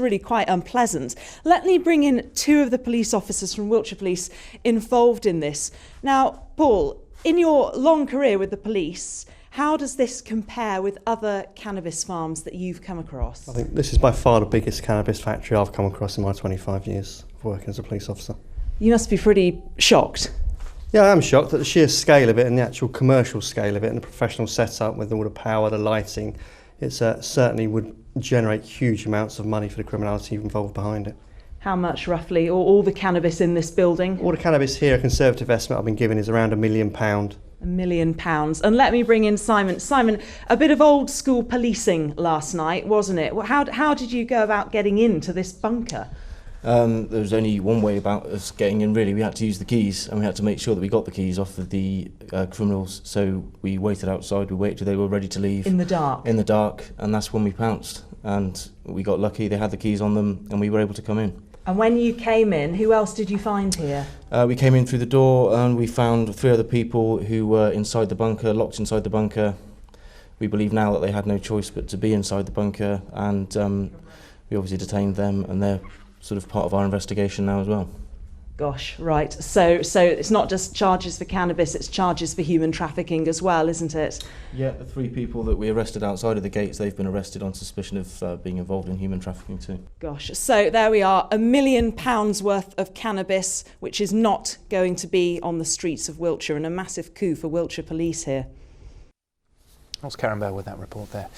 really quite unpleasant. Let me bring in two of the police officers from Wiltshire Police involved in this. Now, Paul, in your long career with the police, how does this compare with other cannabis farms that you've come across? I think this is by far the biggest cannabis factory I've come across in my 25 years of working as a police officer. You must be pretty shocked. Yeah, I am shocked at the sheer scale of it and the actual commercial scale of it and the professional setup with all the power, the lighting. It certainly would generate huge amounts of money for the criminality involved behind it. How much roughly, or all the cannabis in this building? All the cannabis here, a conservative estimate I've been given is around £1 million. £1 million. And let me bring in Simon. Simon, a bit of old school policing last night, wasn't it? How did you go about getting into this bunker? There was only one way about us getting in, really. We had to use the keys, and we had to make sure that we got the keys off of the criminals. So we waited outside, we waited till they were ready to leave. In the dark? In the dark, and that's when we pounced. And we got lucky, they had the keys on them, and we were able to come in. And when you came in, who else did you find here? We came in through the door, and we found 3 other people who were inside the bunker, locked inside the bunker. We believe now that they had no choice but to be inside the bunker, and we obviously detained them, and they're sort of part of our investigation now as well. Gosh, right. So it's not just charges for cannabis, it's charges for human trafficking as well, isn't it? Yeah, the 3 people that we arrested outside of the gates, they've been arrested on suspicion of being involved in human trafficking too. Gosh, so there we are, £1 million worth of cannabis, which is not going to be on the streets of Wiltshire, and a massive coup for Wiltshire Police here. That's Karen Bell with that report there.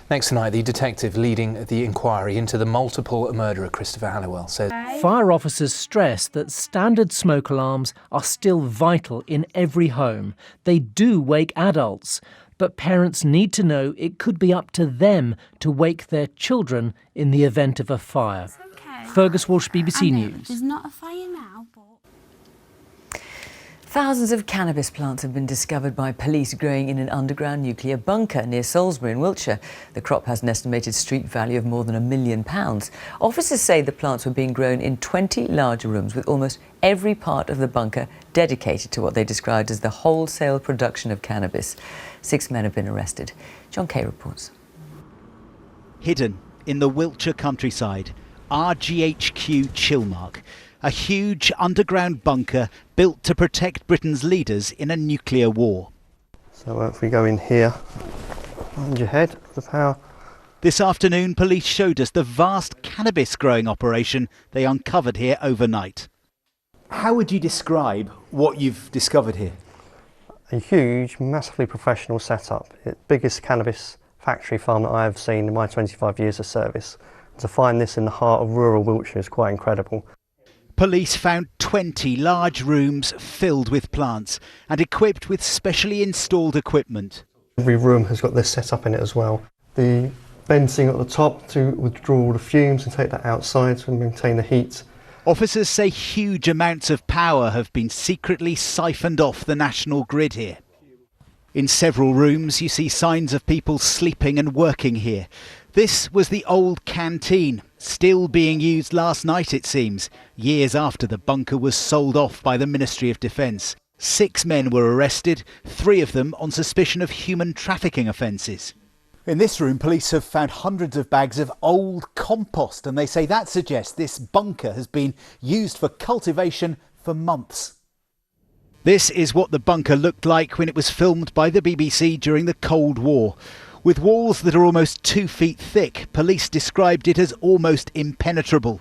Next tonight, the detective leading the inquiry into the multiple murderer, Christopher Halliwell, says fire officers stress that standard smoke alarms are still vital in every home. They do wake adults, but parents need to know it could be up to them to wake their children in the event of a fire. Okay. Fergus Walsh, BBC News. There's not a fire now, but... Thousands of cannabis plants have been discovered by police growing in an underground nuclear bunker near Salisbury in Wiltshire. The crop has an estimated street value of more than £1 million. Officers say the plants were being grown in 20 larger rooms with almost every part of the bunker dedicated to what they described as the wholesale production of cannabis. 6 men have been arrested. John Kay reports. Hidden in the Wiltshire countryside, RGHQ Chilmark, a huge underground bunker built to protect Britain's leaders in a nuclear war. So if we go in here, behind your head, the power. This afternoon, police showed us the vast cannabis growing operation they uncovered here overnight. How would you describe what you've discovered here? A huge, massively professional setup. The biggest cannabis factory farm that I have seen in my 25 years of service. To find this in the heart of rural Wiltshire is quite incredible. Police found 20 large rooms filled with plants and equipped with specially installed equipment. Every room has got this set up in it as well. The venting at the top to withdraw all the fumes and take that outside to maintain the heat. Officers say huge amounts of power have been secretly siphoned off the national grid here. In several rooms you see signs of people sleeping and working here. This was the old canteen, still being used last night it seems, years after the bunker was sold off by the Ministry of Defence. 6 men were arrested, 3 of them on suspicion of human trafficking offences. In this room, police have found hundreds of bags of old compost, and they say that suggests this bunker has been used for cultivation for months. This is what the bunker looked like when it was filmed by the BBC during the Cold War. With walls that are almost 2 feet thick, police described it as almost impenetrable.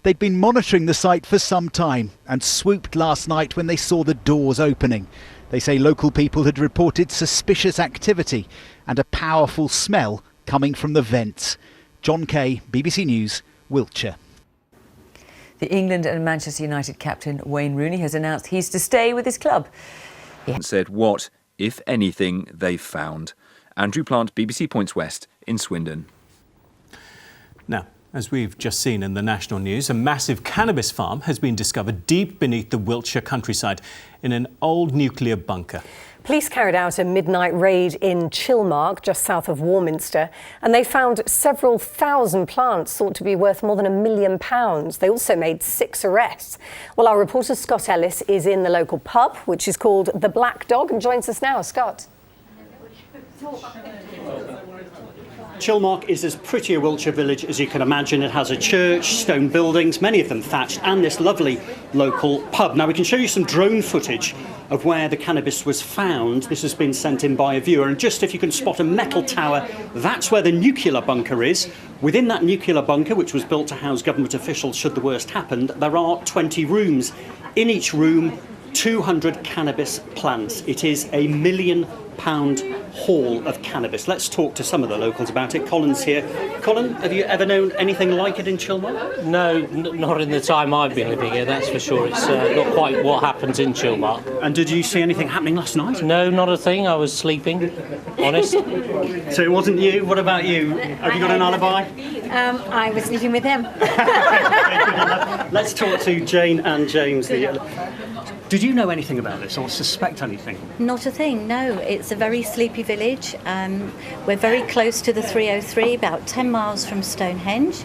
They'd been monitoring the site for some time and swooped last night when they saw the doors opening. They say local people had reported suspicious activity and a powerful smell coming from the vents. John Kay, BBC News, Wiltshire. The England and Manchester United captain Wayne Rooney has announced he's to stay with his club. He said what, if anything, they've found. Andrew Plant, BBC Points West in Swindon. Now, as we've just seen in the national news, a massive cannabis farm has been discovered deep beneath the Wiltshire countryside in an old nuclear bunker. Police carried out a midnight raid in Chilmark, just south of Warminster, and they found several thousand plants thought to be worth more than £1 million. They also made 6 arrests. Well, our reporter Scott Ellis is in the local pub, which is called The Black Dog, and joins us now. Scott. Chilmark is as pretty a Wiltshire village as you can imagine. It has a church, stone buildings, many of them thatched, and this lovely local pub. Now we can show you some drone footage of where the cannabis was found. This has been sent in by a viewer, and just if you can spot a metal tower, that's where the nuclear bunker is. Within that nuclear bunker, which was built to house government officials should the worst happen, there are 20 rooms. In each room, 200 cannabis plants. It is a £1 million haul of cannabis. Let's talk to some of the locals about it. Colin's here. Colin, have you ever known anything like it in Chilmark? No, not in the time I've been living here, that's for sure. It's not quite what happens in Chilmark. And did you see anything happening last night? No, not a thing. I was sleeping, honest. So it wasn't you? What about you? Have you got an alibi? I was sleeping with him. Let's talk to Jane and James. Did you know anything about this or suspect anything? Not a thing, no. It's a very sleepy village. We're very close to the 303, about 10 miles from Stonehenge.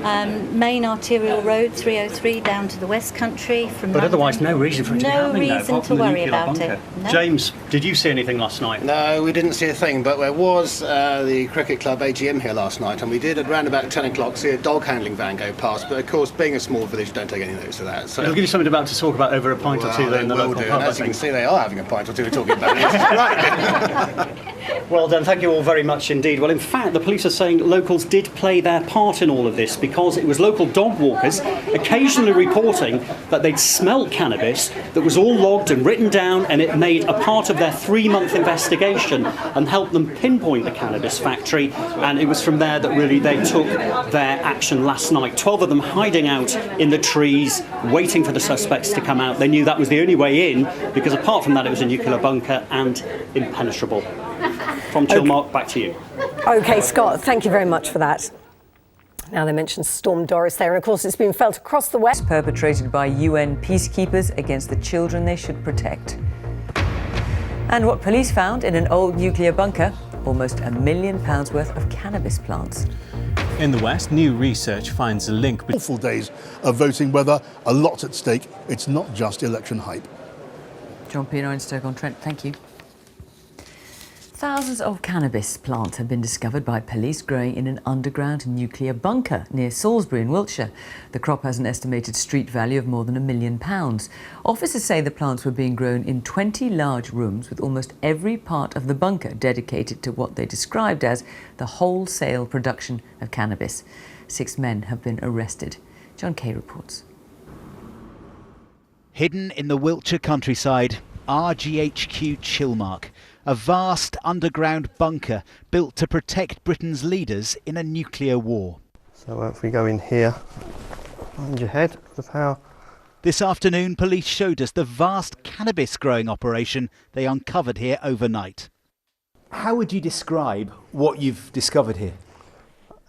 Main arterial road 303 down to the West Country from But London. Otherwise no reason for it to be happening No now, reason apart to from the worry nuclear about bunker. it. No. James, did you see anything last night? No, we didn't see a thing, but there was the cricket club AGM here last night, and we did at around about 10 o'clock see a dog handling van go past, but of course being a small village don't take any notice of that. So it'll give you something to talk about over a pint or two there in the local pub. As you can see, they are having a pint or two talking about it. Right. Well done, thank you all very much indeed. Well, in fact, the police are saying locals did play their part in all of this because it was local dog walkers occasionally reporting that they'd smelt cannabis that was all logged and written down, and it made a part of their 3-month investigation and helped them pinpoint the cannabis factory, and it was from there that really they took their action last night. 12 of them hiding out in the trees, waiting for the suspects to come out. They knew that was the only way in because apart from that it was a nuclear bunker and impenetrable. From Chilmark, back to you. OK, Scott, thank you very much for that. Now they mentioned Storm Doris there, and of course it's been felt across the West. Perpetrated by UN peacekeepers against the children they should protect. And what police found in an old nuclear bunker, almost £1 million worth of cannabis plants. In the West, new research finds a link between awful days of voting weather, a lot at stake. It's not just election hype. John Pino in Stoke-on-Trent, thank you. Thousands of cannabis plants have been discovered by police growing in an underground nuclear bunker near Salisbury in Wiltshire. The crop has an estimated street value of more than £1 million. Officers say the plants were being grown in 20 large rooms with almost every part of the bunker dedicated to what they described as the wholesale production of cannabis. 6 men have been arrested. John Kay reports. Hidden in the Wiltshire countryside, RGHQ Chilmark, a vast underground bunker built to protect Britain's leaders in a nuclear war. So if we go in here, behind your head, the power. This afternoon, police showed us the vast cannabis growing operation they uncovered here overnight. How would you describe what you've discovered here?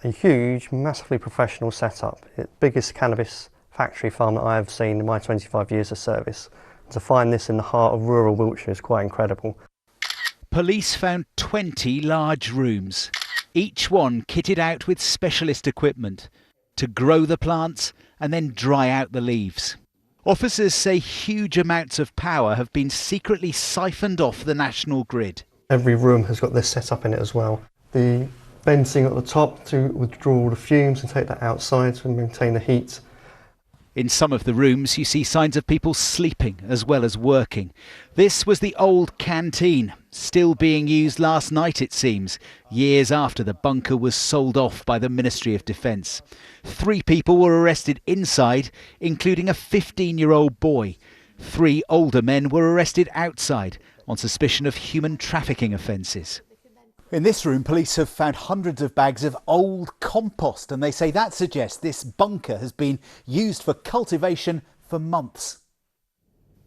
A huge, massively professional setup. It's the biggest cannabis factory farm that I have seen in my 25 years of service. To find this in the heart of rural Wiltshire is quite incredible. Police found 20 large rooms, each one kitted out with specialist equipment to grow the plants and then dry out the leaves. Officers say huge amounts of power have been secretly siphoned off the national grid. Every room has got this set up in it as well. The venting at the top to withdraw all the fumes and take that outside to maintain the heat. In some of the rooms you see signs of people sleeping as well as working. This was the old canteen, still being used last night it seems, years after the bunker was sold off by the Ministry of Defence. 3 people were arrested inside, including a 15-year-old boy. 3 older men were arrested outside on suspicion of human trafficking offences. In this room, police have found hundreds of bags of old compost, and they say that suggests this bunker has been used for cultivation for months.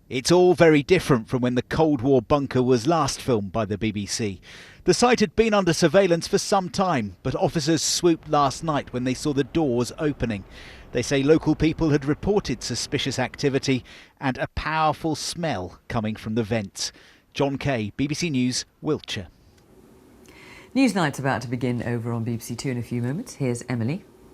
It's all very different from when the Cold War bunker was last filmed by the BBC. The site had been under surveillance for some time, but officers swooped last night when they saw the doors opening. They say local people had reported suspicious activity and a powerful smell coming from the vents. John Kay, BBC News, Wiltshire. Newsnight's about to begin over on BBC Two in a few moments. Here's Emily.